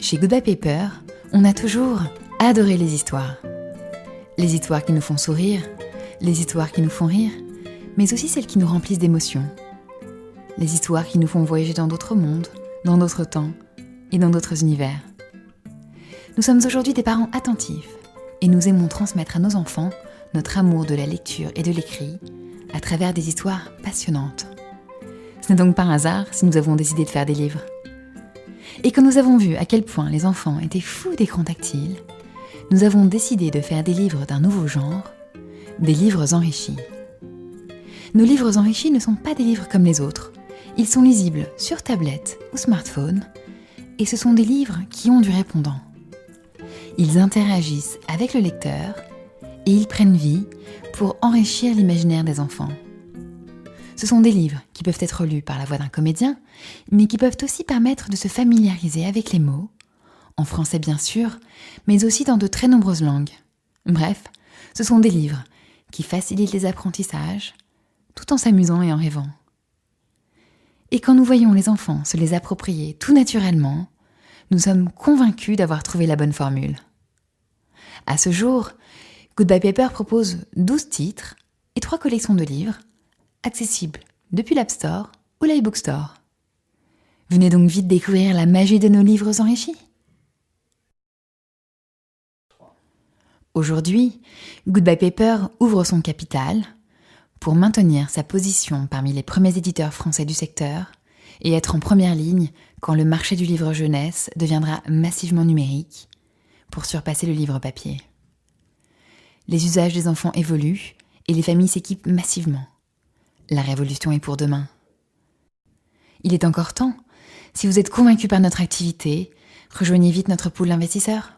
Chez Goodbye Paper, on a toujours adoré les histoires. Les histoires qui nous font sourire, les histoires qui nous font rire, mais aussi celles qui nous remplissent d'émotions. Les histoires qui nous font voyager dans d'autres mondes, dans d'autres temps et dans d'autres univers. Nous sommes aujourd'hui des parents attentifs et nous aimons transmettre à nos enfants notre amour de la lecture et de l'écrit à travers des histoires passionnantes. Ce n'est donc pas un hasard si nous avons décidé de faire des livres. Et quand nous avons vu à quel point les enfants étaient fous d'écran tactile, nous avons décidé de faire des livres d'un nouveau genre, des livres enrichis. Nos livres enrichis ne sont pas des livres comme les autres. Ils sont lisibles sur tablette ou smartphone, et ce sont des livres qui ont du répondant. Ils interagissent avec le lecteur et ils prennent vie pour enrichir l'imaginaire des enfants. Ce sont des livres qui peuvent être lus par la voix d'un comédien, mais qui peuvent aussi permettre de se familiariser avec les mots, en français bien sûr, mais aussi dans de très nombreuses langues. Bref, ce sont des livres qui facilitent les apprentissages, tout en s'amusant et en rêvant. Et quand nous voyons les enfants se les approprier tout naturellement, nous sommes convaincus d'avoir trouvé la bonne formule. À ce jour, Goodbye Paper propose 12 titres et 3 collections de livres, accessibles depuis l'App Store ou l'iBook Store. Venez donc vite découvrir la magie de nos livres enrichis. Aujourd'hui, Goodbye Paper ouvre son capital pour maintenir sa position parmi les premiers éditeurs français du secteur et être en première ligne quand le marché du livre jeunesse deviendra massivement numérique pour surpasser le livre papier. Les usages des enfants évoluent et les familles s'équipent massivement. La révolution est pour demain. Il est encore temps. Si vous êtes convaincu par notre activité, rejoignez vite notre pool d'investisseurs.